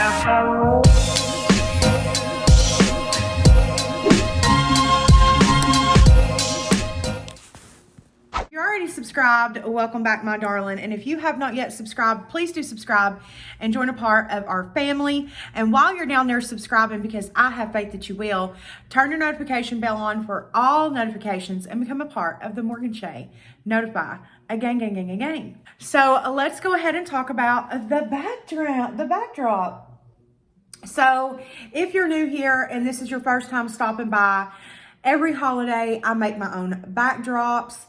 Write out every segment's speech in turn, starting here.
You're already subscribed, welcome back, my darling. And if you have not yet subscribed, please do subscribe and join a part of our family. And while you're down there subscribing, because I have faith that you will, turn your notification bell on for all notifications and become a part of the Morgan Shay Notify gang. So let's go ahead and talk about the backdrop. So if you're new here and this is your first time stopping by, every holiday I make my own backdrops.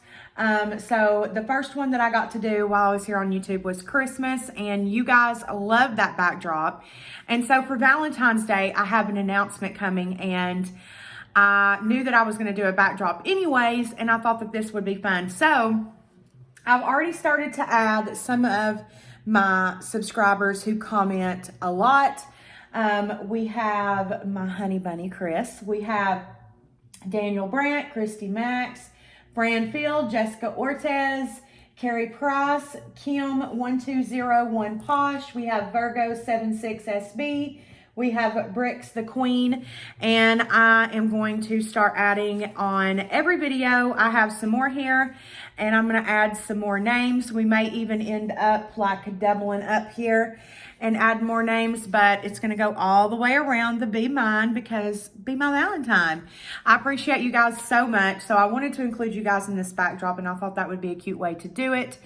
So the first one that I got to do while I was here on YouTube was Christmas, and you guys loved that backdrop. And so for Valentine's Day, I have an announcement coming, and I knew that I was going to do a backdrop anyways, and I thought that this would be fun. So I've already started to add some of my subscribers who comment a lot. We have my honey bunny, Chris. We have Daniel Brandt, Christy Max, Fran Field, Jessica Ortez, Carrie Price, Kim1201 Posh. We have Virgo76SB. We have Bricks the Queen. And I am going to start adding on every video. I have some more here, and I'm going to add some more names. We may even end up like doubling up here and add more names, but it's going to go all the way around the Be Mine, because Be My Valentine. I appreciate you guys so much. So I wanted to include you guys in this backdrop, and I thought that would be a cute way to do it.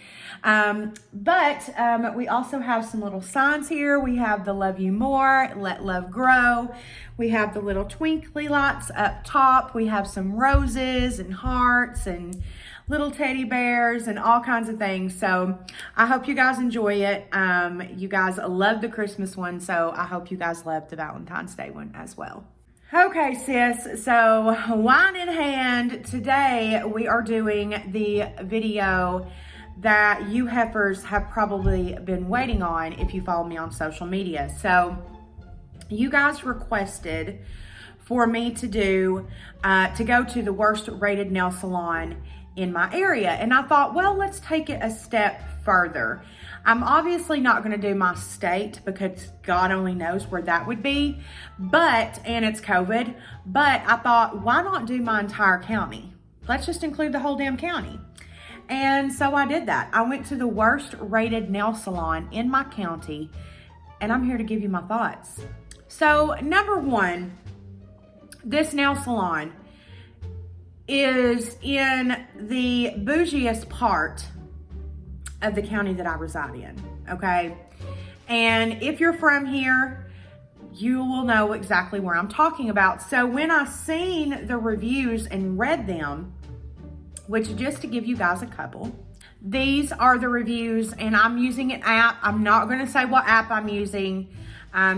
But we also have some little signs here. We have the Love You More, Let Love Grow. We have the little twinkly lights up top. We have some roses and hearts and little teddy bears and all kinds of things. So I hope you guys enjoy it. You guys love the Christmas one, so I hope you guys love the Valentine's Day one as well. Okay, sis, so wine in hand, today we are doing the video that you heifers have probably been waiting on if you follow me on social media. So you guys requested for me to do, to go to the worst rated nail salon in my area. And I thought, well, let's take it a step further. I'm obviously not going to do my state, because God only knows where that would be, and it's COVID, but I thought, why not do my entire county? Let's just include the whole damn county. And so I did that. I went to the worst rated nail salon in my county, and I'm here to give you my thoughts. So number one, this nail salon is in the bougiest part of the county that I reside in, okay? And if you're from here, you will know exactly where I'm talking about. So when I seen the reviews and read them, which just to give you guys a couple, these are the reviews, and I'm using an app. I'm not gonna say what app I'm using,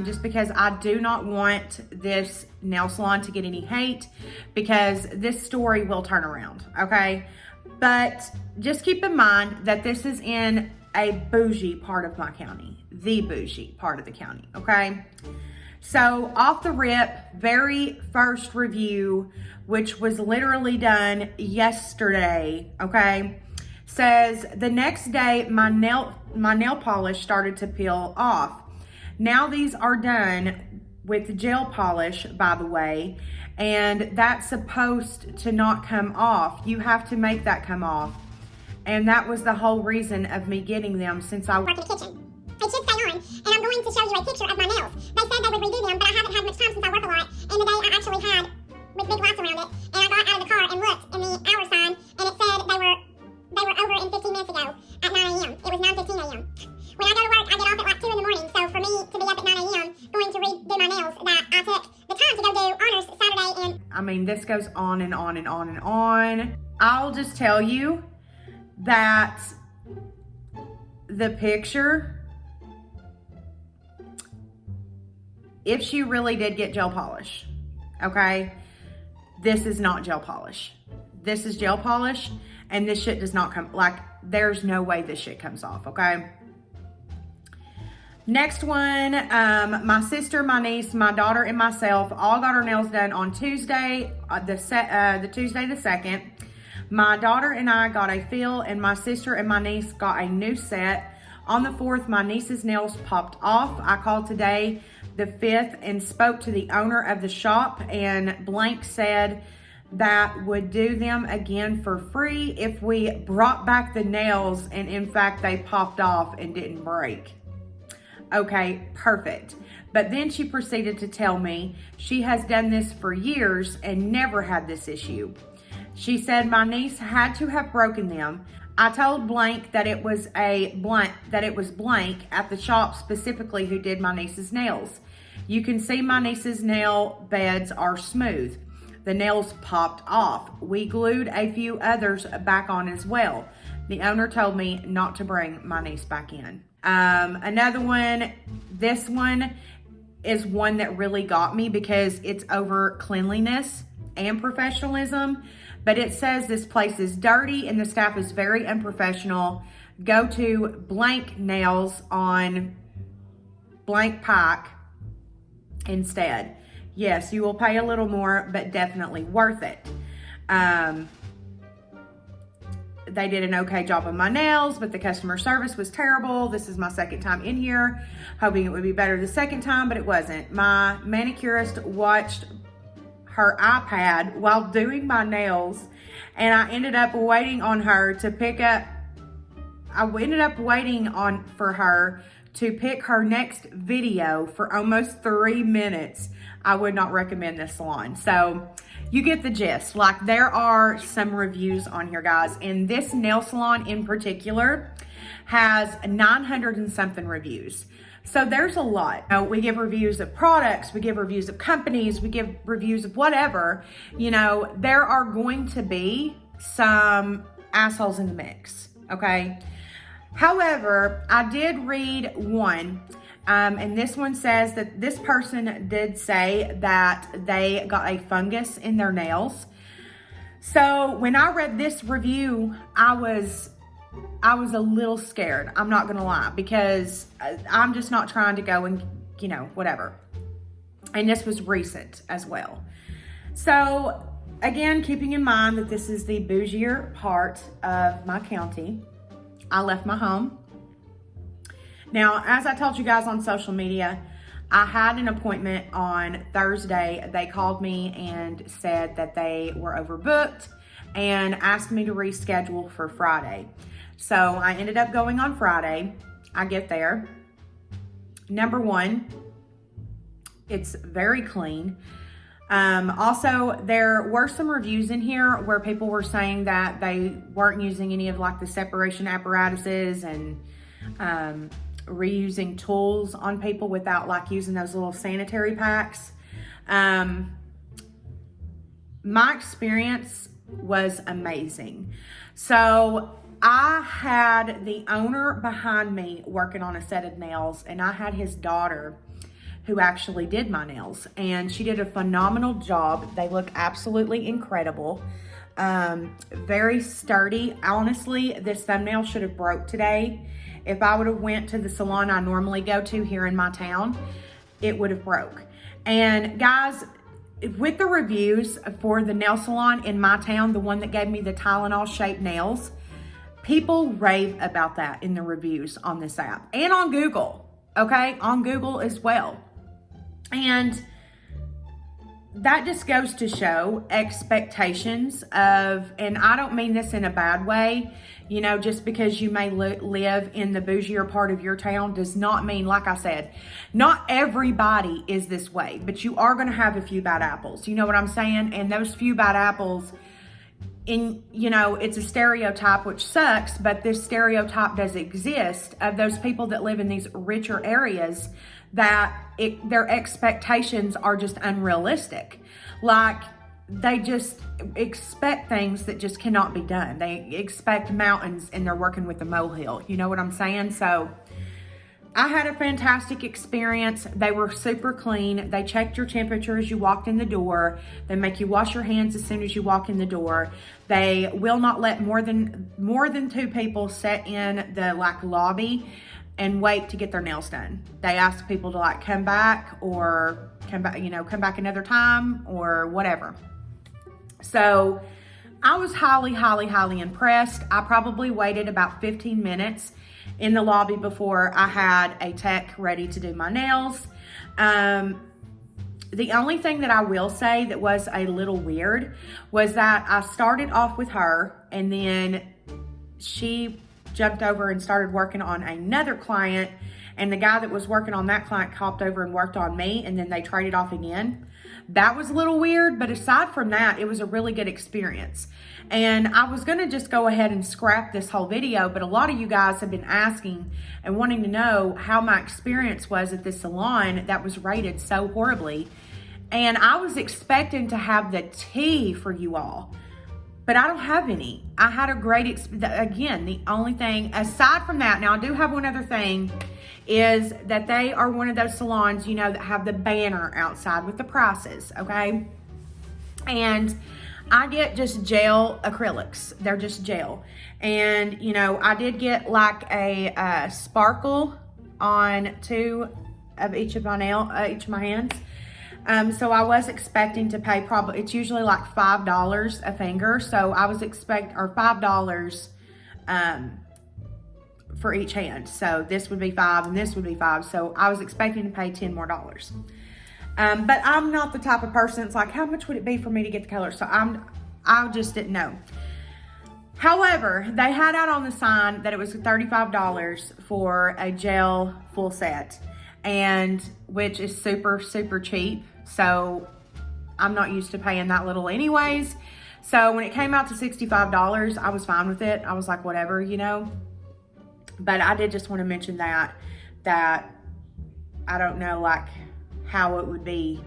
just because I do not want this nail salon to get any hate, because this story will turn around, okay? But just keep in mind that this is in a bougie part of my county, the bougie part of the county, okay? So off the rip, very first review, which was literally done yesterday, okay, says, the next day my nail polish started to peel off. Now these are done with gel polish, by the way, and that's supposed to not come off. You have to make that come off. And that was the whole reason of me getting them, since I work in the kitchen. They should stay on, and I'm going to show you a picture of my nails. They said they would redo them, but I haven't had much time since I work a lot, and the day I actually had, with big lights around it, and I got out of the car and looked in the hour sign, and it said they were over in 15 minutes ago at 9 a.m. It was 9:15 a.m. When I go to work, I get off at like 2 in the morning, so for me to be up at 9 a.m. going to redo my nails, that I took the time to go do honors Saturday, and I mean, this goes on and on and on and on. I'll just tell you that the picture, if she really did get gel polish, okay, this is not gel polish. This is gel polish, and this shit does not come, like, there's no way this shit comes off, okay? Next one, my sister, my niece, my daughter, and myself all got our nails done on Tuesday, the Tuesday the 2nd. My daughter and I got a fill, and my sister and my niece got a new set On the 4th, my niece's nails popped off. I called today, the 5th, and spoke to the owner of the shop, and blank said that would do them again for free if we brought back the nails, and in fact, they popped off and didn't break. Okay, perfect. But then she proceeded to tell me she has done this for years and never had this issue. She said my niece had to have broken them. I told blank that it was blank at the shop specifically who did my niece's nails. You can see my niece's nail beds are smooth. The nails popped off. We glued a few others back on as well. The owner told me not to bring my niece back in. Another one, this one is one that really got me because it's over cleanliness and professionalism. But it says this place is dirty and the staff is very unprofessional. Go to blank nails on blank pike instead. Yes, you will pay a little more, but definitely worth it. They did an okay job of my nails, but the customer service was terrible. This is my 2nd time in here, hoping it would be better the 2nd time, but it wasn't. My manicurist watched her iPad while doing my nails, and I ended up waiting on her to pick up, for her to pick her next video for almost 3 minutes. I would not recommend this salon. So you get the gist. Like, there are some reviews on here, guys, and this nail salon in particular has 900 and something reviews. So there's a lot. We give reviews of products, we give reviews of companies, we give reviews of whatever. You know, there are going to be some assholes in the mix, okay? However, I did read one, and this one says that this person did say that they got a fungus in their nails. So when I read this review, I was a little scared. I'm not gonna lie, because I'm just not trying to go and, you know, whatever. And this was recent as well. So again, keeping in mind that this is the bougier part of my county, I left my home. Now, as I told you guys on social media, I had an appointment on Thursday. They called me and said that they were overbooked and asked me to reschedule for Friday. So I ended up going on Friday. I get there. Number one, it's very clean. Also, there were some reviews in here where people were saying that they weren't using any of like the separation apparatuses and reusing tools on people without like using those little sanitary packs. My experience was amazing. So I had the owner behind me working on a set of nails, and I had his daughter who actually did my nails, and she did a phenomenal job. They look absolutely incredible. Very sturdy. Honestly, this thumbnail should have broke today. If I would have went to the salon I normally go to here in my town, it would have broke. And guys, with the reviews for the nail salon in my town, the one that gave me the Tylenol shaped nails, people rave about that in the reviews on this app and on Google, okay? On Google as well. And that just goes to show expectations of, and I don't mean this in a bad way, you know, just because you may live in the bougier part of your town does not mean, like I said, not everybody is this way, but you are going to have a few bad apples. You know what I'm saying? And those few bad apples, you know, it's a stereotype, which sucks, but this stereotype does exist of those people that live in these richer areas that their expectations are just unrealistic. Like, they just expect things that just cannot be done. They expect mountains and they're working with a molehill. You know what I'm saying? So I had a fantastic experience. They were super clean. They checked your temperature as you walked in the door. They make you wash your hands as soon as you walk in the door. They will not let more than 2 people sit in the like lobby and wait to get their nails done. They ask people to like come back another time or whatever. So I was highly, highly, highly impressed. I probably waited about 15 minutes in the lobby before I had a tech ready to do my nails. The only thing that I will say that was a little weird was that I started off with her, and then she jumped over and started working on another client, and the guy that was working on that client hopped over and worked on me, and then they traded off again. That was a little weird, but aside from that, it was a really good experience. And I was gonna just go ahead and scrap this whole video, but a lot of you guys have been asking and wanting to know how my experience was at this salon that was rated so horribly. And I was expecting to have the tea for you all, but I don't have any. I had a great again, the only thing, aside from that, now I do have one other thing, is that they are one of those salons, you know, that have the banner outside with the prices, okay? And I get just gel acrylics. They're just gel. And, you know, I did get like a sparkle on 2 of each of my hands. So I was expecting to pay probably, it's usually like $5 a finger. So I was or $5 for each hand. So this would be $5 and this would be $5. So I was expecting to pay $10 more. But I'm not the type of person that's like, how much would it be for me to get the color? So I just didn't know. However, they had out on the sign that it was $35 for a gel full set, and which is super, super cheap. So I'm not used to paying that little anyways. So when it came out to $65, I was fine with it. I was like, whatever, you know. But I did just want to mention that I don't know like how it would be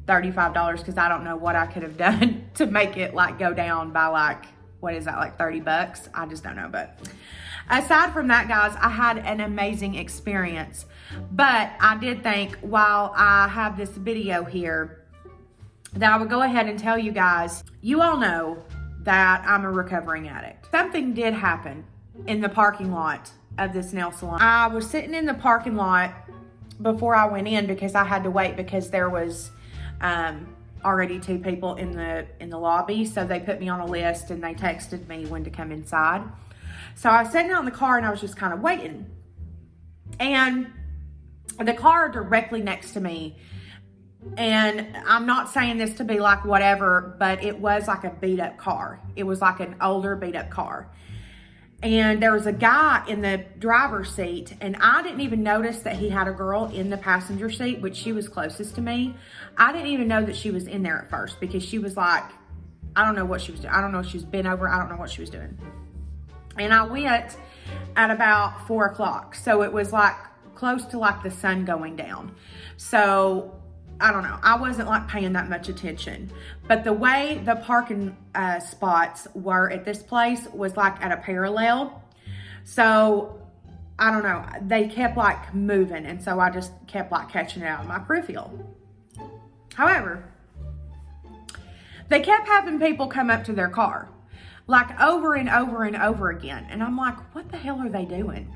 $35, because I don't know what I could have done to make it like go down by like, what is that, like 30 bucks? I just don't know. But aside from that, guys, I had an amazing experience. But I did think, while I have this video here, that I would go ahead and tell you guys, you all know that I'm a recovering addict. Something did happen in the parking lot of this nail salon. I was sitting in the parking lot before I went in because I had to wait because there was already 2 people in the lobby. So they put me on a list and they texted me when to come inside. So I was sitting out in the car and I was just kind of waiting. And the car directly next to me, and I'm not saying this to be like whatever, but it was like a beat up car. It was like an older beat up car. And there was a guy in the driver's seat, and I didn't even notice that he had a girl in the passenger seat, which she was closest to me. I didn't even know that she was in there at first because she was like, I don't know what she was doing. I don't know if she was bent over. I don't know what she was doing. And I went at about 4 o'clock. So it was like close to like the sun going down. So I don't know. I wasn't like paying that much attention. But the way the parking spots were at this place was like at a parallel. So I don't know. They kept like moving. And so I just kept like catching it out of my peripheral. However, they kept having people come up to their car like over and over and over again. And I'm like, what the hell are they doing?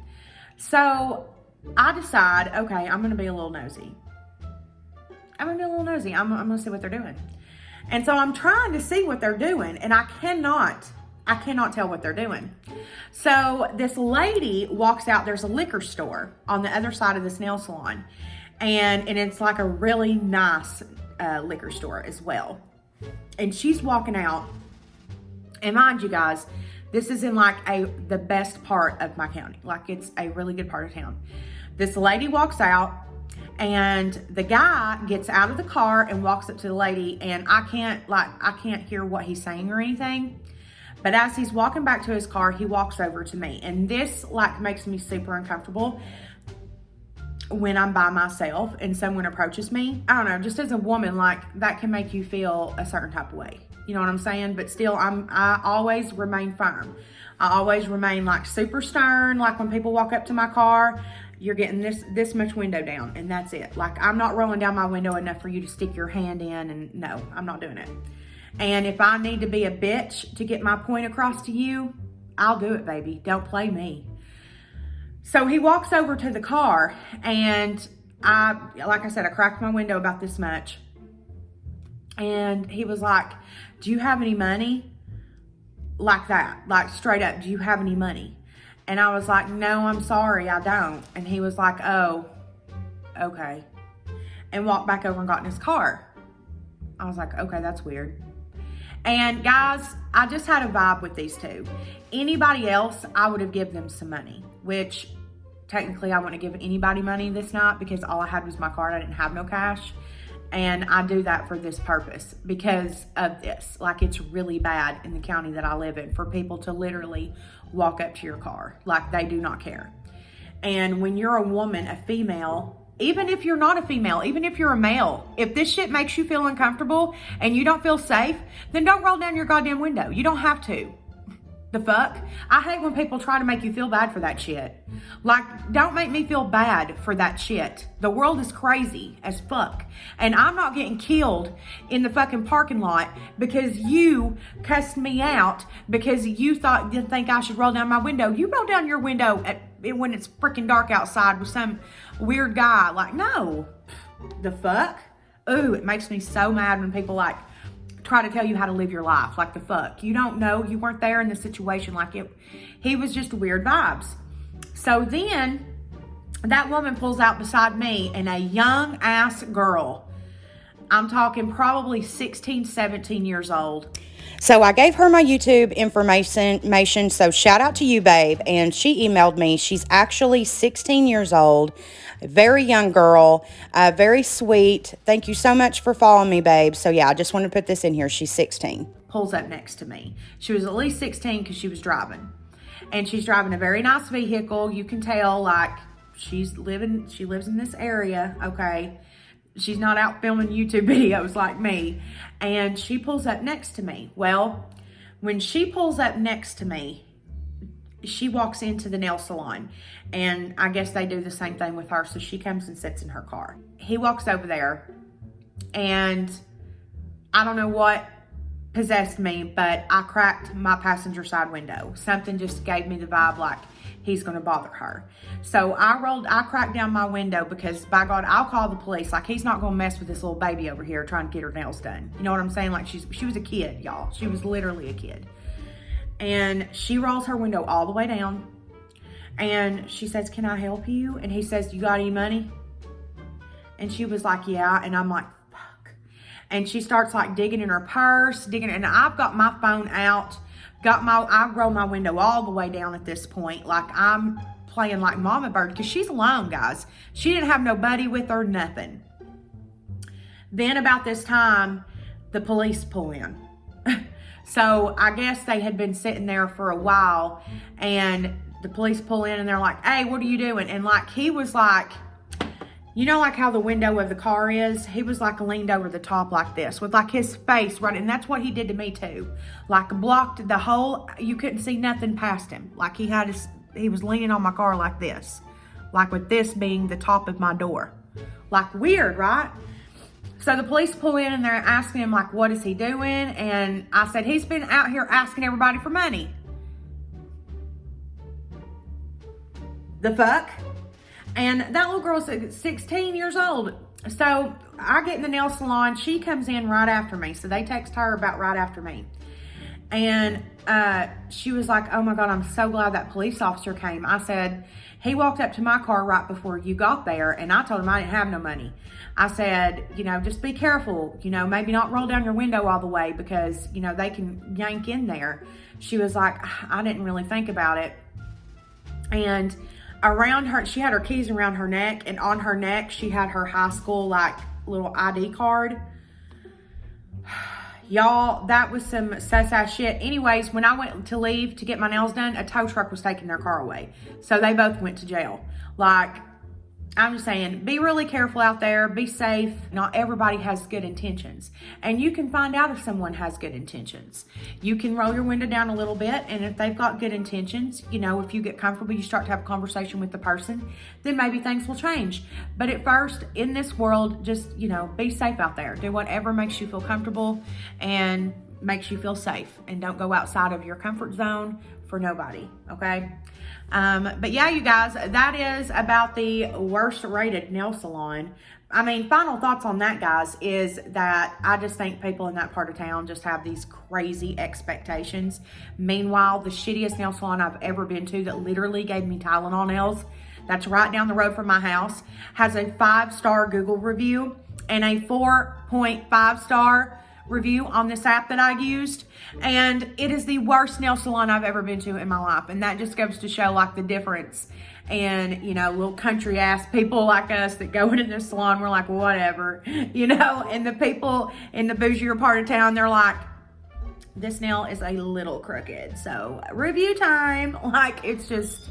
So I decide, okay, I'm going to be a little nosy. I'm gonna see what they're doing. And so I'm trying to see what they're doing, and I cannot tell what they're doing. So this lady walks out. There's a liquor store on the other side of this nail salon, and it's like a really nice liquor store as well. And she's walking out, and mind you guys, this is in like the best part of my county. Like it's a really good part of town. This lady walks out, and the guy gets out of the car and walks up to the lady, and I can't hear what he's saying or anything. But as he's walking back to his car, he walks over to me. And this like makes me super uncomfortable when I'm by myself and someone approaches me. I don't know, just as a woman, like that can make you feel a certain type of way. You know what I'm saying? But still, I always remain firm. I always remain like super stern. Like when people walk up to my car, you're getting this much window down, and that's it. Like I'm not rolling down my window enough for you to stick your hand in, and no, I'm not doing it. And if I need to be a bitch to get my point across to you, I'll do it, baby. Don't play me. So he walks over to the car, and like I said, I cracked my window about this much. And he was like, do you have any money? Like that, like straight up, do you have any money? And I was like, no, I'm sorry, I don't. And he was like, oh, okay. And walked back over and got in his car. I was like, okay, that's weird. And guys, I just had a vibe with these two. Anybody else, I would have given them some money, which technically I wouldn't have given anybody money this night because all I had was my card. I didn't have no cash. And I do that for this purpose because of this. Like, it's really bad in the county that I live in for people to literally walk up to your car. Like, they do not care. And when you're a woman, a female, even if you're not a female, even if you're a male, if this shit makes you feel uncomfortable and you don't feel safe, then don't roll down your goddamn window. You don't have to. The fuck? I hate when people try to make you feel bad for that shit. Like, don't make me feel bad for that shit. The world is crazy as fuck. And I'm not getting killed in the fucking parking lot because you cussed me out because you think I should roll down my window. You roll down your window when it's freaking dark outside with some weird guy. Like, no. The fuck? Ooh, it makes me so mad when people like try to tell you how to live your life. Like, the fuck? You don't know. You weren't there in the situation. Like, he was just weird vibes. So then that woman pulls out beside me and a young ass girl. I'm talking probably 16, 17 years old. So I gave her my YouTube information. So shout out to you, babe. And she emailed me. She's actually 16 years old. A very young girl. Very sweet. Thank you so much for following me, babe. So yeah, I just wanted to put this in here. She's 16. Pulls up next to me. She was at least 16 because she was driving. And she's driving a very nice vehicle. You can tell, like, she lives in this area, okay? She's not out filming YouTube videos like me. And she pulls up next to me. Well, when she pulls up next to me, she walks into the nail salon. And I guess they do the same thing with her. So she comes and sits in her car. He walks over there. And I don't know what possessed me, but I cracked my passenger side window. Something just gave me the vibe like he's going to bother her. So I cracked down my window because, by God, I'll call the police. Like, he's not going to mess with this little baby over here trying to get her nails done. You know what I'm saying? Like, she was a kid, y'all. She was literally a kid. And she rolls her window all the way down. And she says, can I help you? And he says, you got any money? And she was like, yeah. And I'm like, and she starts like digging in her purse, and I've got my phone out, I roll my window all the way down at this point. Like, I'm playing like mama bird because she's alone, guys. She didn't have nobody with her, nothing. Then about this time, the police pull in. So I guess they had been sitting there for a while, and the police pull in and they're like, hey, what are you doing? And like, he was like, you know, like how the window of the car is? He was like leaned over the top like this with like his face right. And that's what he did to me too. Like, blocked the whole, you couldn't see nothing past him. Like, he was leaning on my car like this. Like, with this being the top of my door. Like, weird, right? So the police pull in and they're asking him like, what is he doing? And I said, he's been out here asking everybody for money. The fuck? And that little girl's 16 years old. So I get in the nail salon. She comes in right after me. So they text her about right after me. And she was like, oh my God, I'm so glad that police officer came. I said, he walked up to my car right before you got there. And I told him I didn't have no money. I said, you know, just be careful. You know, maybe not roll down your window all the way because, you know, they can yank in there. She was like, I didn't really think about it. And around her, she had her keys around her neck, and on her neck she had her high school like little ID card. Y'all, that was some sus ass shit. Anyways, when I went to leave to get my nails done, a tow truck was taking their car away. So they both went to jail. Like, I'm just saying, be really careful out there. Be safe. Not everybody has good intentions. And you can find out if someone has good intentions. You can roll your window down a little bit, and if they've got good intentions, you know, if you get comfortable, you start to have a conversation with the person, then maybe things will change. But at first, in this world, just, you know, be safe out there. Do whatever makes you feel comfortable and makes you feel safe. And don't go outside of your comfort zone for nobody, okay? But yeah, you guys, that is about the worst rated nail salon. I mean, final thoughts on that, guys, is that I just think people in that part of town just have these crazy expectations. Meanwhile, the shittiest nail salon I've ever been to that literally gave me Tylenol nails, that's right down the road from my house, has a 5-star Google review and a 4.5-star review on this app that I used. And it is the worst nail salon I've ever been to in my life. And that just goes to show like the difference. And, you know, little country ass people like us that go into the salon, we're like, whatever, you know, and the people in the bougier part of town, they're like, this nail is a little crooked. So review time, like it's just,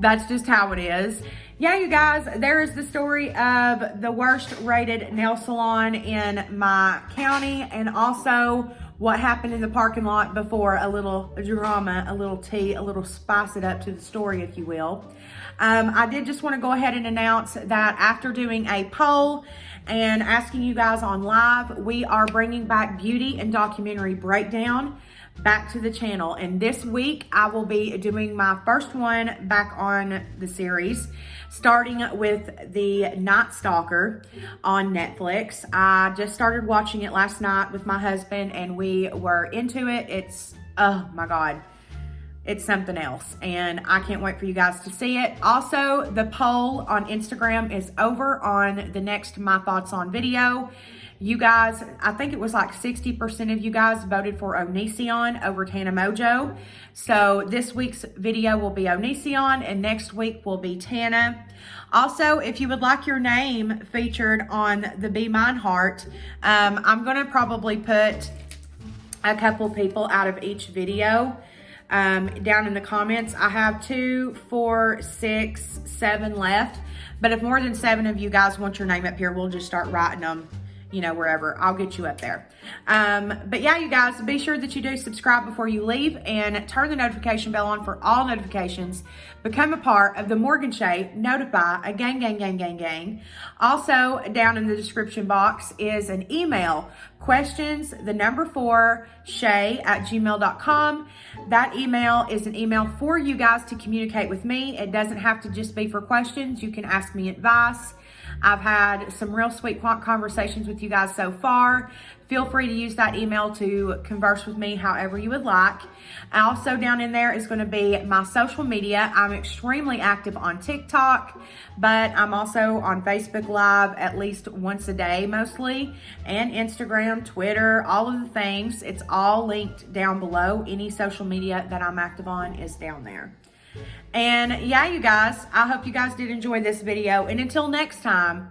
that's just how it is. Yeah, you guys, there is the story of the worst rated nail salon in my county, and also what happened in the parking lot before, a little drama, a little tea, a little spice it up to the story, if you will. I did just want to go ahead and announce that after doing a poll and asking you guys on live, we are bringing back beauty and documentary breakdown back to the channel. And this week I will be doing my first one back on the series, starting with the Night Stalker on Netflix. I just started watching it last night with my husband and we were into it. It's, oh my God, it's something else. And I can't wait for you guys to see it. Also, the poll on Instagram is over on the next My Thoughts on video. You guys, I think it was like 60% of you guys voted for Onision over Tana Mojo. So this week's video will be Onision and next week will be Tana. Also, if you would like your name featured on the Be Mine Heart, I'm going to probably put a couple people out of each video down in the comments. I have 2, 4, 6, 7 left. But if more than 7 of you guys want your name up here, we'll just start writing them, you know, wherever. I'll get you up there. But yeah, you guys, be sure that you do subscribe before you leave and turn the notification bell on for all notifications. Become a part of the Morgan Shay Notify a gang. Also, down in the description box is an email, questions, 4, shay@gmail.com. That email is an email for you guys to communicate with me. It doesn't have to just be for questions. You can ask me advice. I've had some real sweet conversations with you guys so far. Feel free to use that email to converse with me however you would like. Also down in there is going to be my social media. I'm extremely active on TikTok, but I'm also on Facebook Live at least once a day mostly, and Instagram, Twitter, all of the things. It's all linked down below. Any social media that I'm active on is down there. And yeah, you guys, I hope you guys did enjoy this video. And until next time,